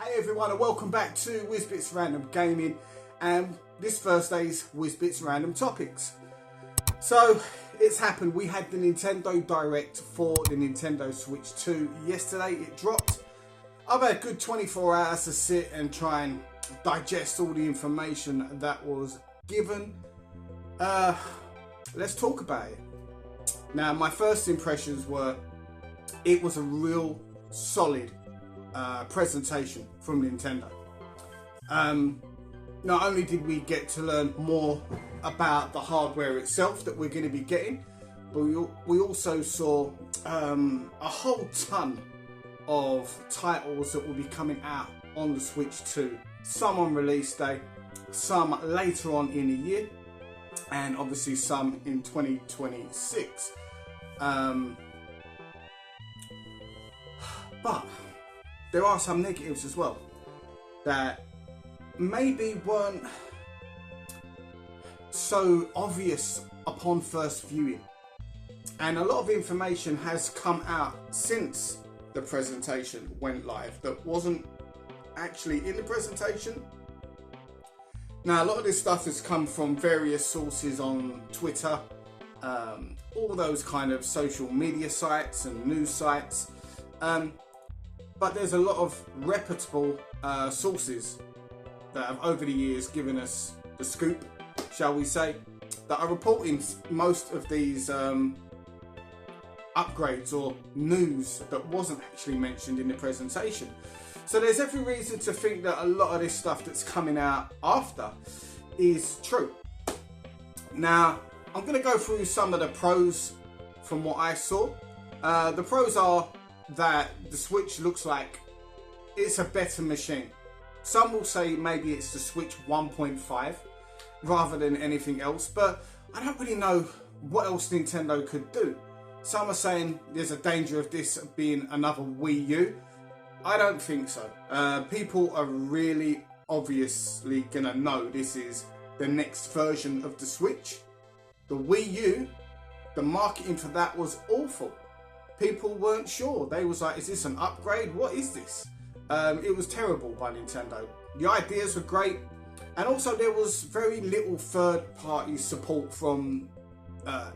Hey everyone, and welcome back to Wizbit's Random Gaming, and this Thursday's Wizbit's Random Topics. So it's happened, we had the Nintendo Direct for the Nintendo Switch 2 yesterday. It dropped. I've had a good 24 hours to sit and try and digest all the information that was given. Let's talk about it. Now, my first impressions were it was a real solid presentation from Nintendo. Not only did we get to learn more about the hardware itself that we're going to be getting, but we also saw a whole ton of titles that will be coming out on the Switch 2. Some on release day, some later on in the year, and obviously some in 2026. But there are some negatives as well that maybe weren't so obvious upon first viewing. And a lot of information has come out since the presentation went live that wasn't actually in the presentation. Now, a lot of this stuff has come from various sources on Twitter, all those kind of social media sites and news sites. But there's a lot of reputable sources that have over the years given us the scoop, shall we say, that are reporting most of these upgrades or news that wasn't actually mentioned in the presentation. So there's every reason to think that a lot of this stuff that's coming out after is true. Now, I'm going to go through some of the pros from what I saw. The pros are that the Switch looks like it's a better machine. Some will say maybe it's the Switch 1.5 rather than anything else, but I don't really know what else Nintendo could do. Some are saying there's a danger of this being another Wii U. I don't think so. People are really obviously gonna know this is the next version of the Switch. The Wii U, the marketing for that was awful. People weren't sure. They was like, is this an upgrade? What is this? It was terrible by Nintendo. The ideas were great. And also there was very little third-party support from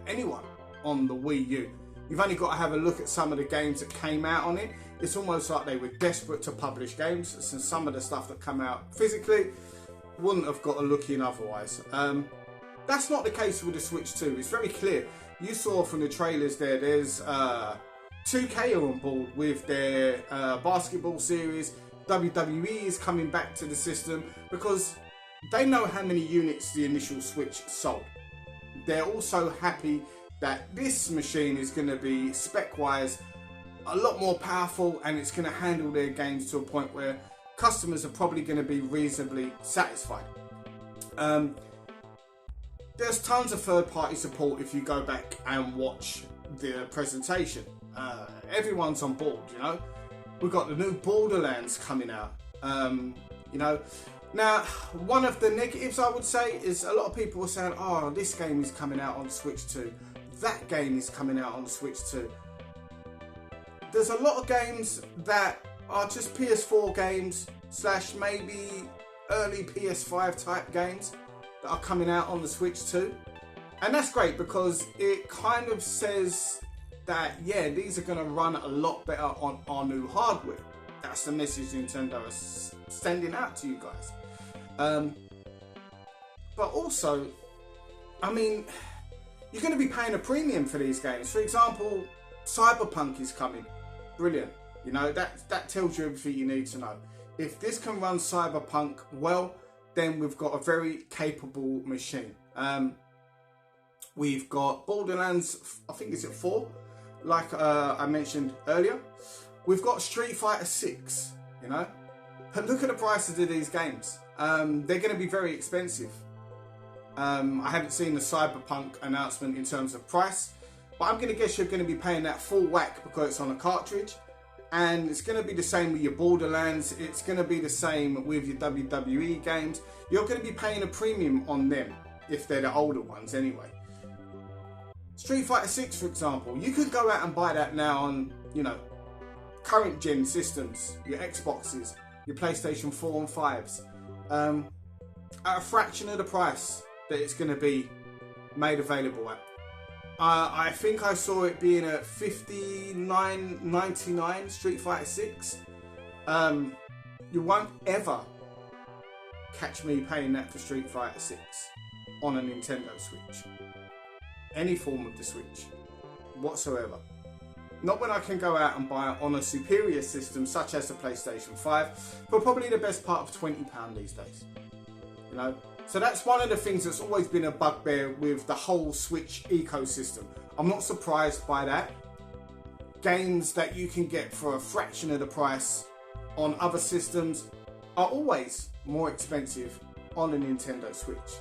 anyone on the Wii U. You've only got to have a look at some of the games that came out on it. It's almost like they were desperate to publish games. So some of the stuff that come out physically wouldn't have got a look in otherwise. That's not the case with the Switch 2. It's very clear. You saw from the trailers there's 2K are on board with their basketball series. WWE is coming back to the system because they know how many units the initial Switch sold. They're also happy that this machine is going to be spec-wise a lot more powerful, and it's going to handle their games to a point where customers are probably going to be reasonably satisfied. There's tons of third-party support if you go back and watch the presentation. Everyone's on board, you know. We've got the new Borderlands coming out, you know. Now, one of the negatives I would say is a lot of people are saying, oh, this game is coming out on Switch 2. That game is coming out on the Switch 2. There's a lot of games that are just PS4 games / maybe early PS5 type games that are coming out on the Switch 2. And that's great because it kind of says that, yeah, these are going to run a lot better on our new hardware. That's the message Nintendo is sending out to you guys. But also, I mean, you're going to be paying a premium for these games. For example, Cyberpunk is coming. Brilliant. You know, that tells you everything you need to know. If this can run Cyberpunk well, then we've got a very capable machine. We've got Borderlands, I think it's at 4, like I mentioned earlier. We've got Street Fighter 6, you know. But look at the prices of these games. They're going to be very expensive. I haven't seen the Cyberpunk announcement in terms of price, but I'm going to guess you're going to be paying that full whack because it's on a cartridge. And it's going to be the same with your Borderlands. It's going to be the same with your WWE games. You're going to be paying a premium on them if they're the older ones anyway. Street Fighter 6, for example, you could go out and buy that now on, you know, current gen systems, your Xboxes, your PlayStation 4 and 5s at a fraction of the price that it's going to be made available at. I think I saw it being at $59.99 Street Fighter 6. You won't ever catch me paying that for Street Fighter 6 on a Nintendo Switch. Any form of the Switch whatsoever. Not when I can go out and buy it on a superior system such as the PlayStation 5 for probably the best part of £20 these days. You know? So that's one of the things that's always been a bugbear with the whole Switch ecosystem. I'm not surprised by that. Games that you can get for a fraction of the price on other systems are always more expensive on a Nintendo Switch.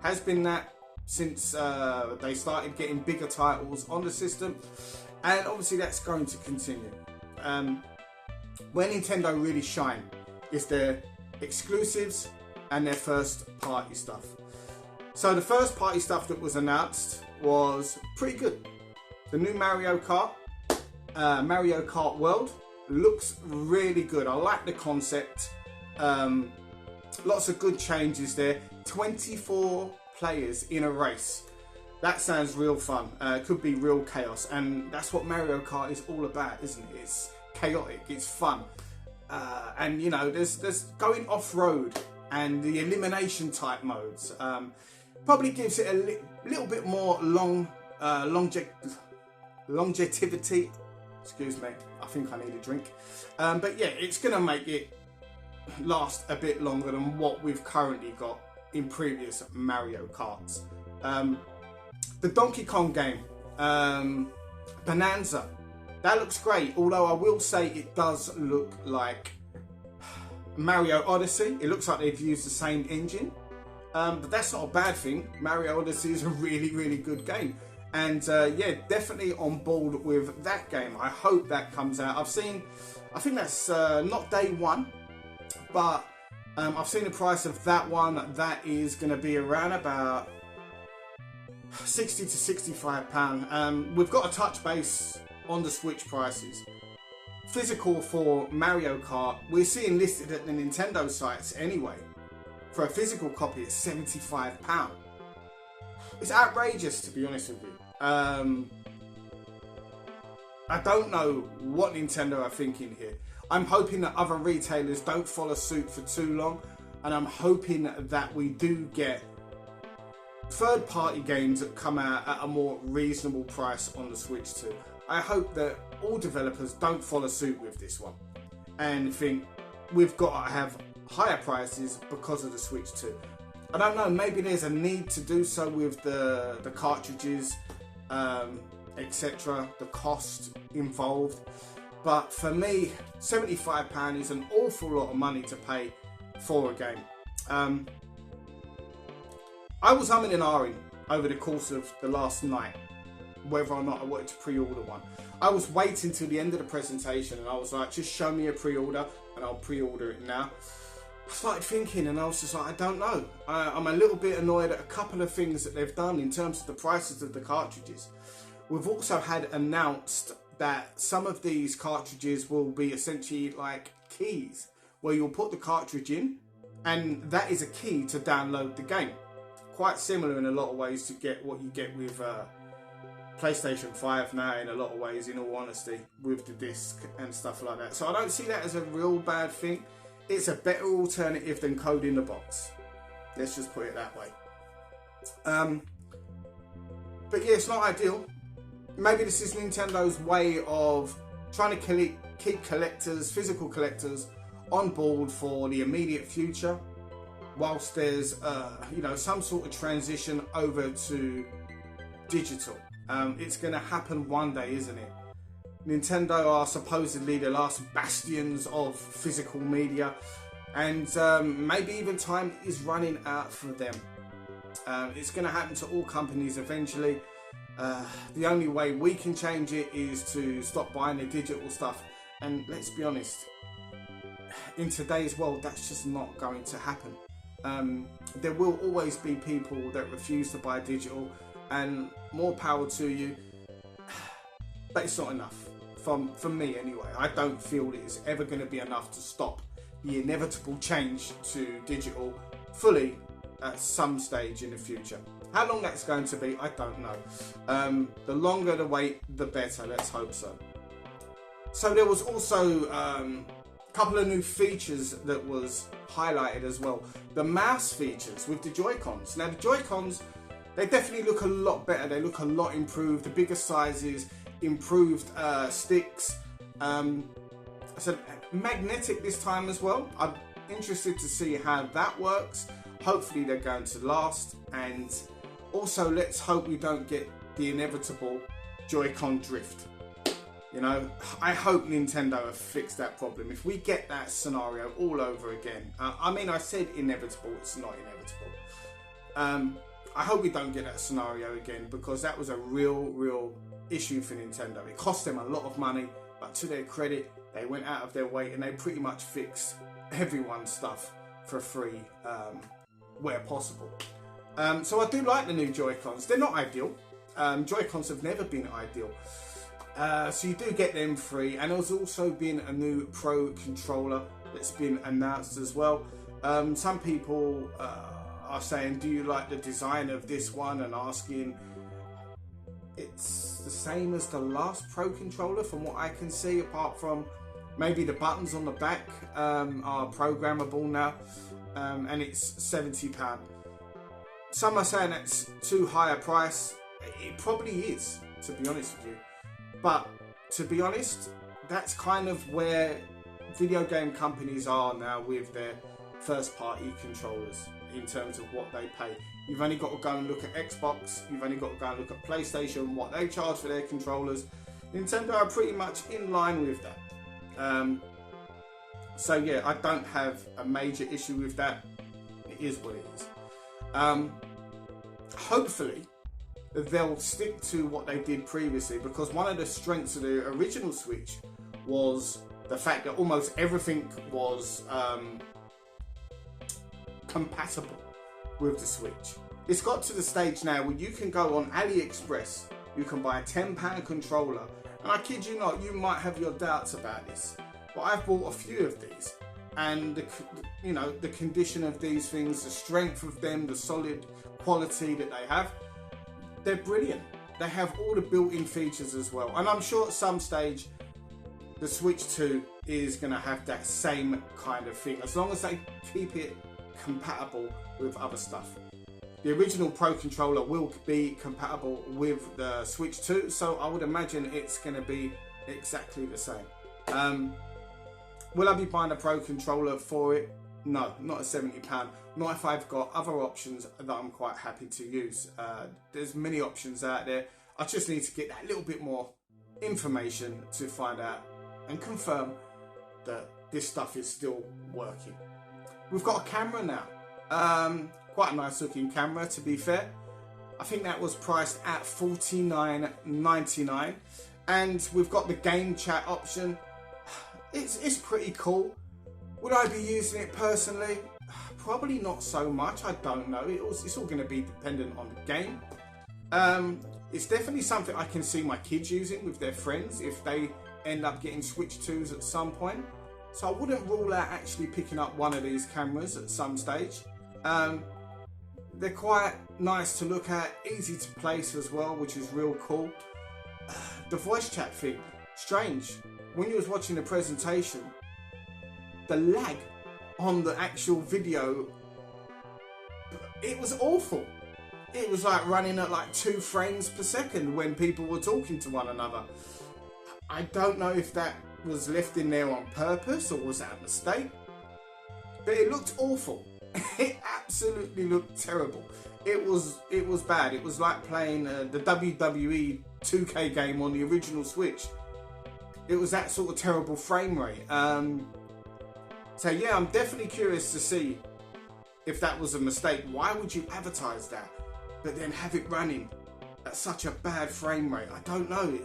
Has been that since they started getting bigger titles on the system, and obviously that's going to continue. Where Nintendo really shine is their exclusives and their first party stuff. So the first party stuff that was announced was pretty good. The new Mario Kart World looks really good. I like the concept. Lots of good changes there. 24 players in a race. That sounds real fun. Could be real chaos, and that's what Mario Kart is all about, isn't it? It's chaotic, it's fun, and you know, there's going off-road and the elimination type modes. Probably gives it a little bit more longevity. Excuse me, I think I need a drink. But yeah, it's going to make it last a bit longer than what we've currently got in previous Mario Karts. The Donkey Kong game, Bonanza, that looks great. Although I will say it does look like Mario Odyssey. It looks like they've used the same engine. But that's not a bad thing. Mario Odyssey is a really, really good game. And yeah, definitely on board with that game. I hope that comes out. I think that's not day one, but I've seen the price of that one. That is going to be around about £60 to £65. We've got a touch base on the Switch prices. Physical for Mario Kart, we're seeing listed at the Nintendo sites anyway. For a physical copy, it's £75. It's outrageous, to be honest with you. I don't know what Nintendo are thinking here. I'm hoping that other retailers don't follow suit for too long, and I'm hoping that we do get third-party games that come out at a more reasonable price on the Switch too. I hope that all developers don't follow suit with this one and think we've got to have higher prices because of the Switch 2. I don't know, maybe there's a need to do so with the cartridges, etc., the cost involved. But for me, £75 is an awful lot of money to pay for a game. I was umming and ahhing over the course of the last night whether or not I wanted to pre-order one. I was waiting till the end of the presentation and I was like, just show me a pre-order and I'll pre-order it now. I started thinking and I was just like, I don't know. I'm a little bit annoyed at a couple of things that they've done in terms of the prices of the cartridges. We've also had announced that some of these cartridges will be essentially like keys, where you'll put the cartridge in and that is a key to download the game. Quite similar in a lot of ways to get what you get with PlayStation 5 now, in a lot of ways, in all honesty, with the disc and stuff like that. So I don't see that as a real bad thing. It's a better alternative than code in the box. Let's just put it that way. But yeah, it's not ideal. Maybe this is Nintendo's way of trying to keep collectors, physical collectors, on board for the immediate future, whilst there's you know, some sort of transition over to digital. It's going to happen one day, isn't it? Nintendo are supposedly the last bastions of physical media, and maybe even time is running out for them. It's going to happen to all companies eventually. The only way we can change it is to stop buying the digital stuff, and let's be honest, in today's world that's just not going to happen. There will always be people that refuse to buy digital, and more power to you, but it's not enough. For me anyway, I don't feel it is ever going to be enough to stop the inevitable change to digital fully at some stage in the future. How long that's going to be, I don't know. The longer the wait, the better. Let's hope so. So there was also a couple of new features that was highlighted as well. The mouse features with the Joy-Cons. Now the Joy-Cons, they definitely look a lot better. They look a lot improved. The bigger sizes, improved sticks. So magnetic this time as well. I'm interested to see how that works. Hopefully they're going to last, and also let's hope we don't get the inevitable Joy-Con drift. You know, I hope Nintendo have fixed that problem. If we get that scenario all over again, I mean, I said inevitable, it's not inevitable. I hope we don't get that scenario again, because that was a real issue for Nintendo. It cost them a lot of money, but to their credit, they went out of their way and they pretty much fixed everyone's stuff for free where possible. So I do like the new Joy-Cons. They're not ideal. Joy-Cons have never been ideal. So you do get them free, and there's also been a new Pro controller that's been announced as well. Some people are saying, do you like the design of this one, and asking, it's the same as the last Pro controller from what I can see, apart from maybe the buttons on the back are programmable now, and it's £70. Some are saying that's too high a price. It probably is, to be honest with you. But to be honest, that's kind of where video game companies are now with their first party controllers in terms of what they pay. You've only got to go and look at Xbox, you've only got to go and look at PlayStation, what they charge for their controllers. Nintendo are pretty much in line with that. So yeah, I don't have a major issue with that. It is what it is. Hopefully they'll stick to what they did previously, because one of the strengths of the original Switch was the fact that almost everything was compatible with the Switch. It's got to the stage now where you can go on AliExpress, you can buy a £10 controller, and I kid you not, you might have your doubts about this, but I've bought a few of these, and the condition of these things, the strength of them, the solid quality that they have, they're brilliant. They have all the built-in features as well, and I'm sure at some stage the Switch 2 is going to have that same kind of thing, as long as they keep it compatible with other stuff. The original Pro controller will be compatible with the Switch 2, so I would imagine it's going to be exactly the same. Will I be buying a Pro controller for it? No, not at £70. Not if I've got other options that I'm quite happy to use. There's many options out there. I just need to get that little bit more information to find out and confirm that this stuff is still working. We've got a camera now. Quite a nice looking camera, to be fair. I think that was priced at $49.99, and we've got the game chat option. It's pretty cool. Would I be using it personally? Probably not so much. I don't know. It's all going to be dependent on the game. It's definitely something I can see my kids using with their friends if they end up getting Switch 2s at some point. So I wouldn't rule out actually picking up one of these cameras at some stage. They're quite nice to look at, easy to place as well, which is real cool. The voice chat thing, strange. When you was watching the presentation, the lag on the actual video, it was awful. It was like running at like 2 frames per second when people were talking to one another. I don't know if that was left in there on purpose or was that a mistake, but it looked awful. It absolutely looked terrible. It was bad. It was like playing the WWE 2K game on the original Switch. It was that sort of terrible frame rate. So yeah, I'm definitely curious to see if that was a mistake. Why would you advertise that, but then have it running at such a bad frame rate? I don't know.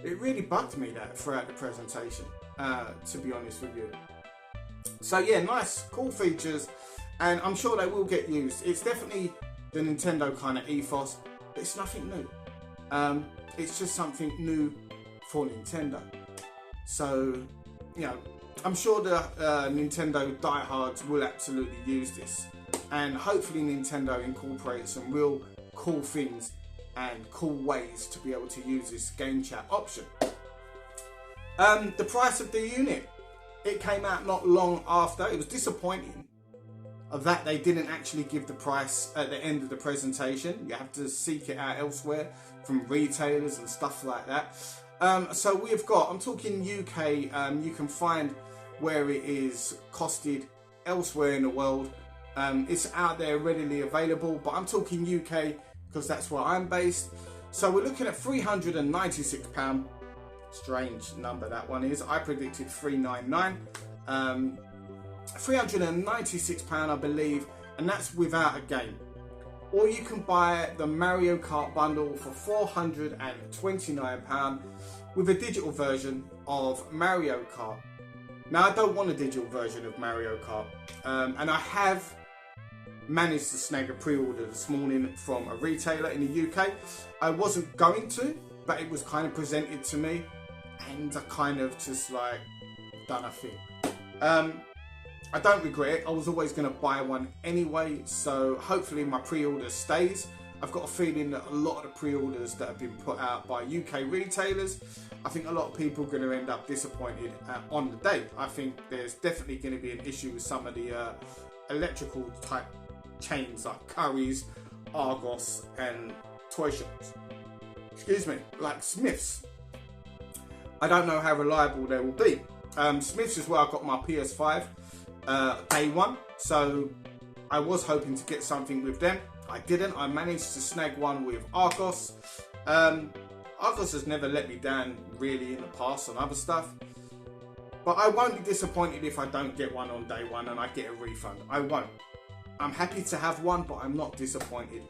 It really bugged me that throughout the presentation, to be honest with you. So yeah, nice, cool features, and I'm sure they will get used. It's definitely the Nintendo kind of ethos, but it's nothing new. It's just something new for Nintendo. So, I'm sure the Nintendo diehards will absolutely use this, and hopefully Nintendo incorporates some real cool things and cool ways to be able to use this game chat option. The price of the unit, it came out not long after. It was disappointing that they didn't actually give the price at the end of the presentation. You have to seek it out elsewhere from retailers and stuff like that. So we've got, I'm talking UK, you can find where it is costed elsewhere in the world. It's out there readily available, but I'm talking UK because that's where I'm based. So we're looking at £396. Strange number that one is. I predicted £399. £396 I believe, and that's without a game. Or you can buy the Mario Kart bundle for £429 with a digital version of Mario Kart. Now I don't want a digital version of Mario Kart, and I have managed to snag a pre-order this morning from a retailer in the UK. I wasn't going to, but it was kind of presented to me, and I kind of just like done a thing. I don't regret it. I was always going to buy one anyway, so hopefully my pre-order stays. I've got a feeling that a lot of the pre-orders that have been put out by UK retailers, I think a lot of people are going to end up disappointed on the day. I think there's definitely going to be an issue with some of the electrical type chains like Currys, Argos and toy shops. Excuse me, like Smiths. I don't know how reliable they will be. Smiths is where I got my PS5 day one, so I was hoping to get something with them. I didn't. I managed to snag one with Argos. Argos has never let me down really in the past on other stuff, but I won't be disappointed if I don't get one on day one and I get a refund. I won't. I'm happy to have one, but I'm not disappointed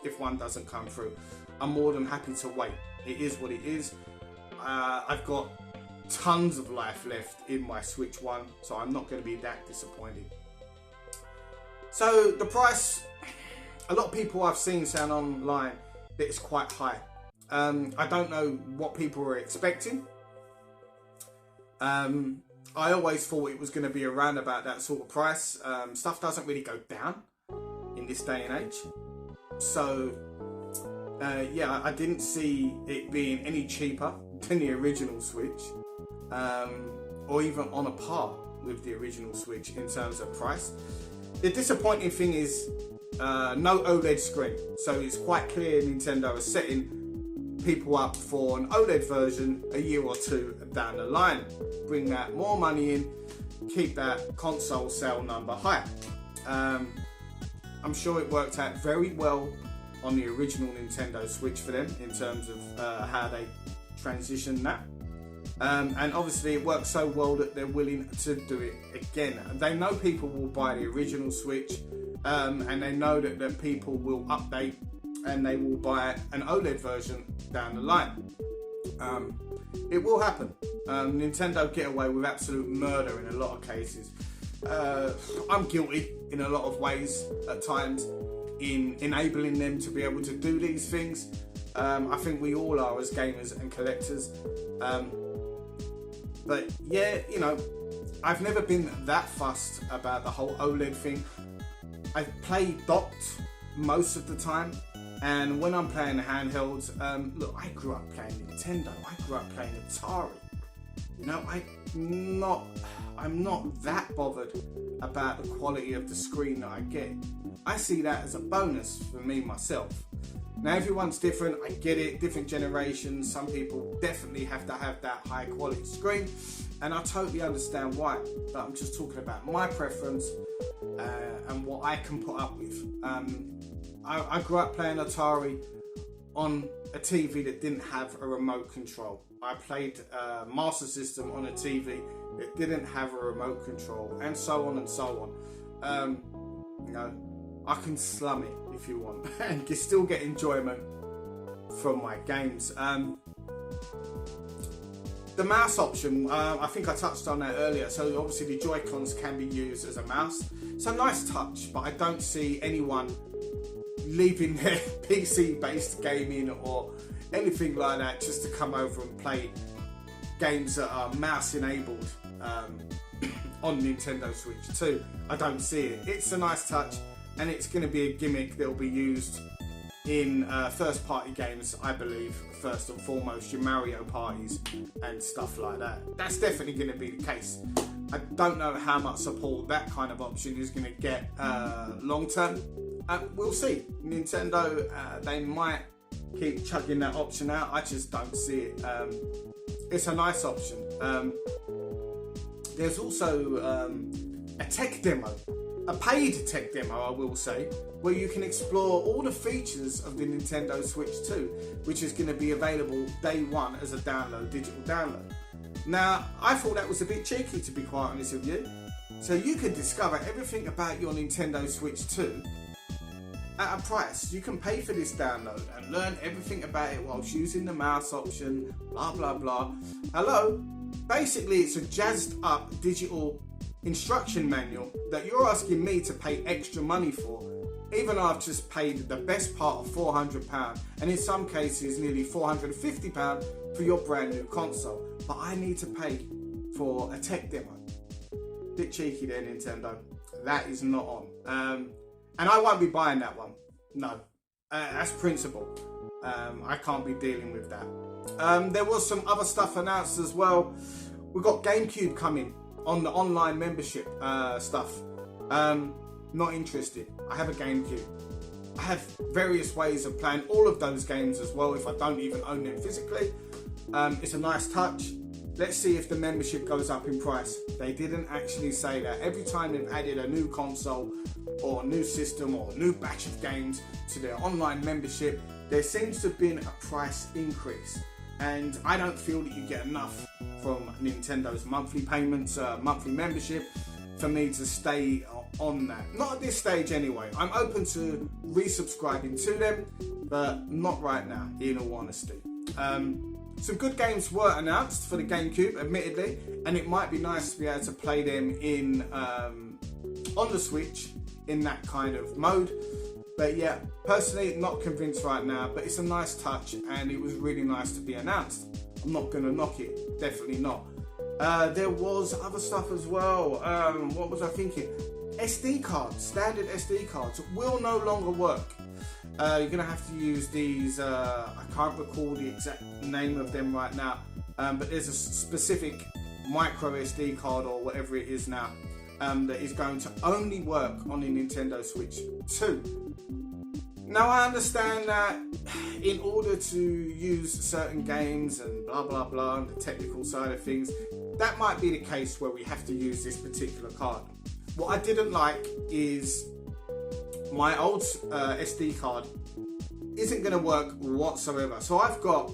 if one doesn't come through. I'm more than happy to wait. It is what it is. I've got tons of life left in my Switch 1, so I'm not going to be that disappointed. So the price, a lot of people I've seen sound online that it's quite high. I don't know what people were expecting. I always thought it was going to be around about that sort of price. Stuff doesn't really go down in this day and age. So yeah, I didn't see it being any cheaper than the original Switch, or even on a par with the original Switch in terms of price. The disappointing thing is no OLED screen, so it's quite clear Nintendo is setting people up for an OLED version a year or two down the line. Bring that more money in, keep that console sale number high. I'm sure it worked out very well on the original Nintendo Switch for them in terms of how they transitioned that. And obviously it works so well that they're willing to do it again. They know people will buy the original Switch, and they know that people will update and they will buy an OLED version down the line. It will happen. Nintendo get away with absolute murder in a lot of cases. I'm guilty in a lot of ways at times in enabling them to be able to do these things. I think we all are as gamers and collectors. But yeah, you know, I've never been that fussed about the whole OLED thing. I play docked most of the time, and when I'm playing handhelds, look, I grew up playing Nintendo, I grew up playing Atari. You know, I'm not that bothered about the quality of the screen that I get. I see that as a bonus for me myself. Now everyone's different, I get it, different generations, some people definitely have to have that high quality screen, and I totally understand why, but I'm just talking about my preference and what I can put up with. I grew up playing Atari on a TV that didn't have a remote control. I played Master System on a TV that didn't have a remote control, and so on and so on. You know, I can slum it if you want and you still get enjoyment from my games. The mouse option, I think I touched on that earlier. So obviously the Joy-Cons can be used as a mouse. It's a nice touch, but I don't see anyone leaving their PC based gaming or anything like that just to come over and play games that are mouse enabled on Nintendo Switch 2. I don't see it. It's a nice touch, and it's going to be a gimmick that will be used in first party games, I believe, first and foremost, your Mario parties and stuff like that. That's definitely going to be the case. I don't know how much support that kind of option is going to get long term. We'll see. Nintendo, they might keep chugging that option out. I just don't see it. It's a nice option. There's also a tech demo, a paid tech demo, I will say, where you can explore all the features of the Nintendo Switch 2, which is going to be available day one as a download, digital download. Now, I thought that was a bit cheeky, to be quite honest with you. So you can discover everything about your Nintendo Switch 2 at a price. You can pay for this download and learn everything about it whilst using the mouse option, blah, blah, blah. Hello? Basically, it's a jazzed up digital instruction manual that you're asking me to pay extra money for, even though I've just paid the best part of £400, and in some cases nearly £450 for your brand new console. But I need to pay for a tech demo. Bit cheeky there, Nintendo. That is not on. And I won't be buying that one. No. That's principle. I can't be dealing with that. There was some other stuff announced as well. We've got GameCube coming on the online membership stuff. Not interested. I have a GameCube. I have various ways of playing all of those games as well if I don't even own them physically. It's a nice touch. Let's see if the membership goes up in price. They didn't actually say that. Every time they've added a new console or a new system or a new batch of games to their online membership, there seems to have been a price increase. And I don't feel that you get enough from Nintendo's monthly payments, monthly membership, for me to stay on that. Not at this stage anyway. I'm open to resubscribing to them, but not right now, in all honesty. Some good games were announced for the GameCube, admittedly, and it might be nice to be able to play them in on the Switch in that kind of mode. But yeah, personally, not convinced right now, but it's a nice touch and it was really nice to be announced. I'm not going to knock it, definitely not. There was other stuff as well. What was I thinking? SD cards, standard SD cards will no longer work. You're going to have to use these, I can't recall the exact name of them right now, but there's a specific micro SD card or whatever it is now that is going to only work on the Nintendo Switch 2. Now I understand that in order to use certain games and blah blah blah and the technical side of things, that might be the case where we have to use this particular card. What I didn't like is my old SD card isn't going to work whatsoever. So I've got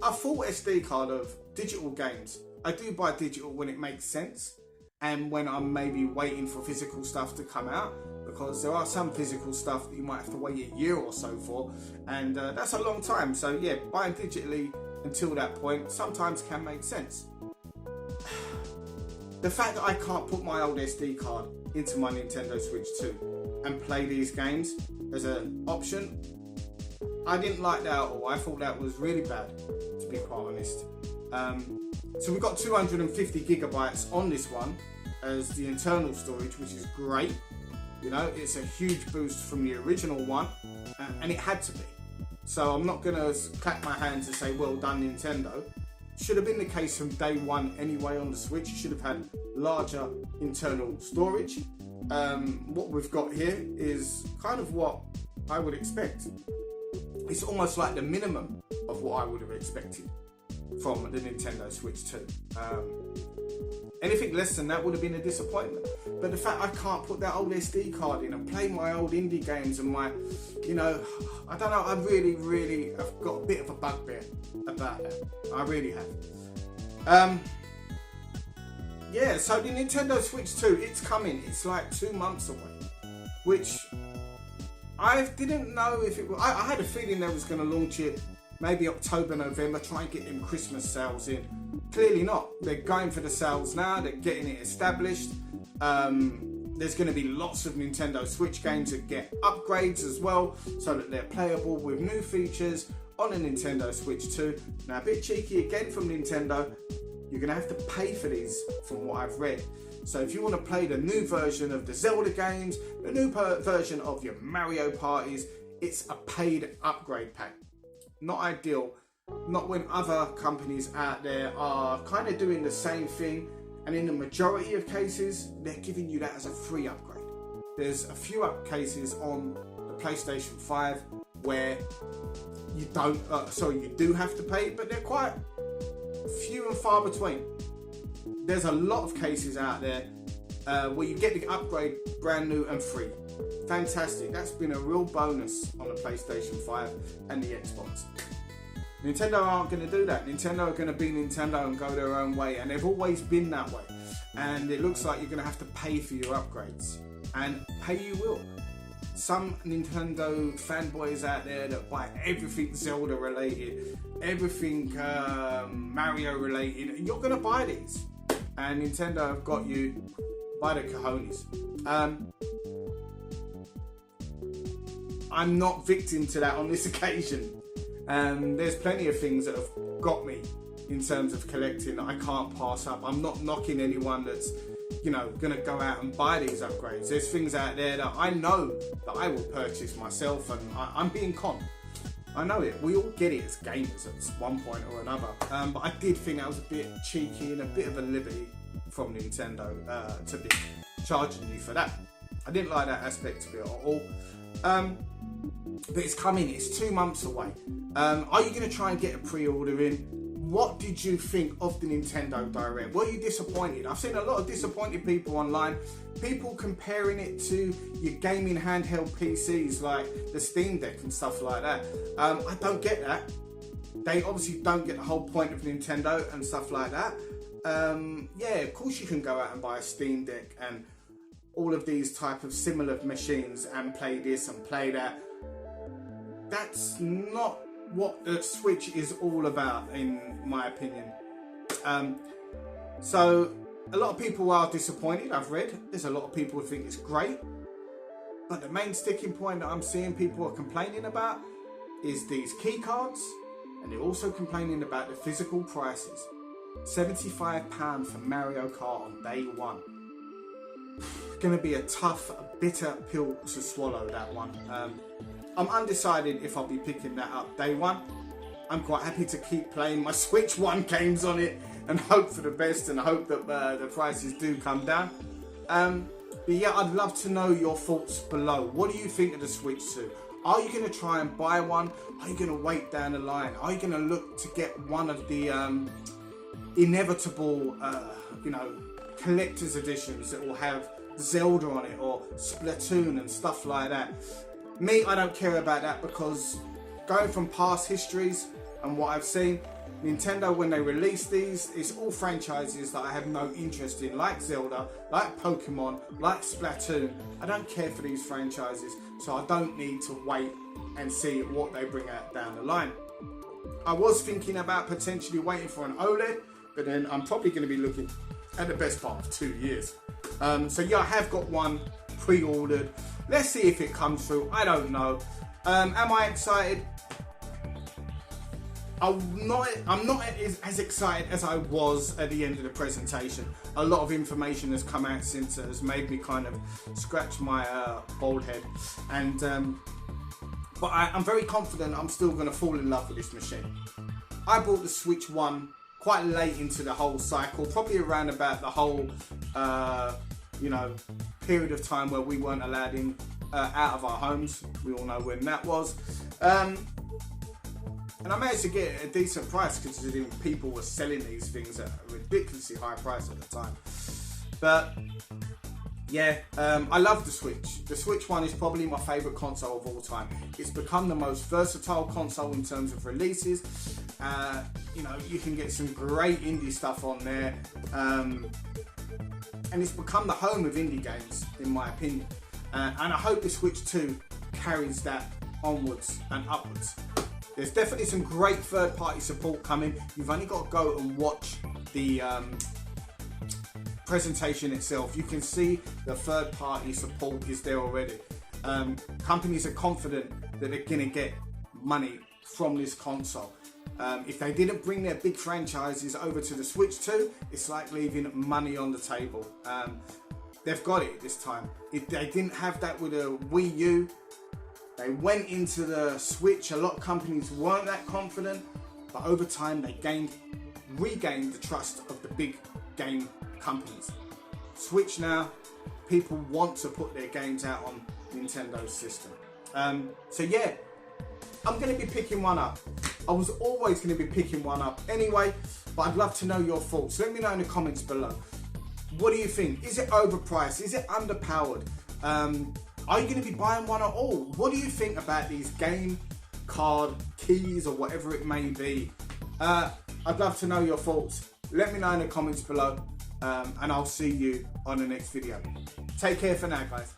a full SD card of digital games. I do buy digital when it makes sense and when I'm maybe waiting for physical stuff to come out, because there are some physical stuff that you might have to wait a year or so for, and that's a long time. So yeah, buying digitally until that point sometimes can make sense. The fact that I can't put my old SD card into my Nintendo Switch 2 and play these games as an option, I didn't like that at all. I thought that was really bad, to be quite honest. So we've got 250 gigabytes on this one as the internal storage, which is great. You know, it's a huge boost from the original one, and it had to be. So I'm not gonna clap my hands and say, well done, Nintendo. Should have been the case from day one anyway on the Switch. You should have had larger internal storage. What we've got here is kind of what I would expect. It's almost like the minimum of what I would have expected from the Nintendo Switch 2. Anything less than that would have been a disappointment. But the fact I can't put that old SD card in and play my old indie games and my, you know, I don't know, I really have got a bit of a bugbear about that. I really have. Yeah, so the Nintendo Switch 2, it's coming. It's like 2 months away, which I didn't know if it was. I had a feeling they was going to launch it maybe October, November, try and get them Christmas sales in. Clearly not. They're going for the sales now. They're getting it established. There's going to be lots of Nintendo Switch games that get upgrades as well, so that they're playable with new features on a Nintendo Switch 2. Now, a bit cheeky again from Nintendo. you're going to have to pay for these from what I've read. So if you want to play the new version of the Zelda games, the new version of your Mario parties, it's a paid upgrade pack. Not ideal. Not when other companies out there are kind of doing the same thing, and in the majority of cases, they're giving you that as a free upgrade. There's a few cases on the PlayStation 5 where you don't, you do have to pay, but they're quite few and far between. There's a lot of cases out there where you get the upgrade brand new and free. Fantastic. That's been a real bonus on the PlayStation 5 and the Xbox. Nintendo aren't going to do that. Nintendo are going to be Nintendo and go their own way, and they've always been that way. And it looks like you're going to have to pay for your upgrades, and pay you will. Some Nintendo fanboys out there that buy everything Zelda related, everything Mario related, you're going to buy these. And Nintendo have got you by the cojones. I'm not victim to that on this occasion. There's plenty of things that have got me in terms of collecting that I can't pass up. I'm not knocking anyone that's, going to go out and buy these upgrades. There's things out there that I know that I will purchase myself, and I'm being conned. I know it. We all get it as gamers at one point or another. But I did think that was a bit cheeky and a bit of a liberty from Nintendo to be charging you for that. I didn't like that aspect of it at all. But it's coming. It's 2 months away. Are you going to try and get a pre-order in? What did you think of the Nintendo Direct? Were you disappointed? I've seen a lot of disappointed people online. People comparing it to your gaming handheld PCs like the Steam Deck and stuff like that. I don't get that. They obviously don't get the whole point of Nintendo and stuff like that. Yeah, of course you can go out and buy a Steam Deck and all of these type of similar machines and play this and play that. That's not what the Switch is all about, in my opinion. So a lot of people are disappointed. I've read there's a lot of people who think it's great, but the main sticking point that I'm seeing people are complaining about is these key cards, and they're also complaining about the physical prices. £75 for Mario Kart on day one. Going to be a tough, bitter pill to swallow, that one. I'm undecided if I'll be picking that up day one. I'm quite happy to keep playing my Switch 1 games on it and hope for the best and hope that the prices do come down. But yeah, I'd love to know your thoughts below. What do you think of the Switch 2? Are you going to try and buy one? Are you going to wait down the line? Are you going to look to get one of the inevitable, collector's editions that will have Zelda on it or Splatoon and stuff like that? Me, I don't care about that, because going from past histories and what I've seen, Nintendo, when they release these, it's all franchises that I have no interest in, like Zelda, like Pokemon, like Splatoon. I don't care for these franchises, so I don't need to wait and see what they bring out down the line. I was thinking about potentially waiting for an OLED, but then I'm probably going to be looking at the best part of 2 years. So yeah, I have got one pre-ordered. Let's see if it comes through. I don't know. Am I excited? I'm not as excited as I was at the end of the presentation. A lot of information has come out since it has made me kind of scratch my bald head. And but I'm very confident I'm still going to fall in love with this machine. I bought the Switch 1 quite late into the whole cycle, probably around about the whole period of time where we weren't allowed in out of our homes. We all know when that was. And I managed to get a decent price considering people were selling these things at a ridiculously high price at the time. But yeah, I love the Switch. The Switch 1 is probably my favourite console of all time. It's become the most versatile console in terms of releases. You can get some great indie stuff on there. And it's become the home of indie games, in my opinion. And I hope the Switch 2 carries that onwards and upwards. There's definitely some great third-party support coming. You've only got to go and watch the presentation itself. You can see the third-party support is there already. Companies are confident that they're going to get money from this console. If they didn't bring their big franchises over to the Switch 2, it's like leaving money on the table. They've got it this time. If they didn't have that with a Wii U, they went into the Switch. A lot of companies weren't that confident, but over time they regained the trust of the big game companies. Switch now, people want to put their games out on Nintendo's system. So yeah, I'm going to be picking one up. I was always going to be picking one up anyway, but I'd love to know your thoughts. Let me know in the comments below. What do you think? Is it overpriced? Is it underpowered? Are you going to be buying one at all? What do you think about these game card keys or whatever it may be? I'd love to know your thoughts. Let me know in the comments below, and I'll see you on the next video. Take care for now, guys.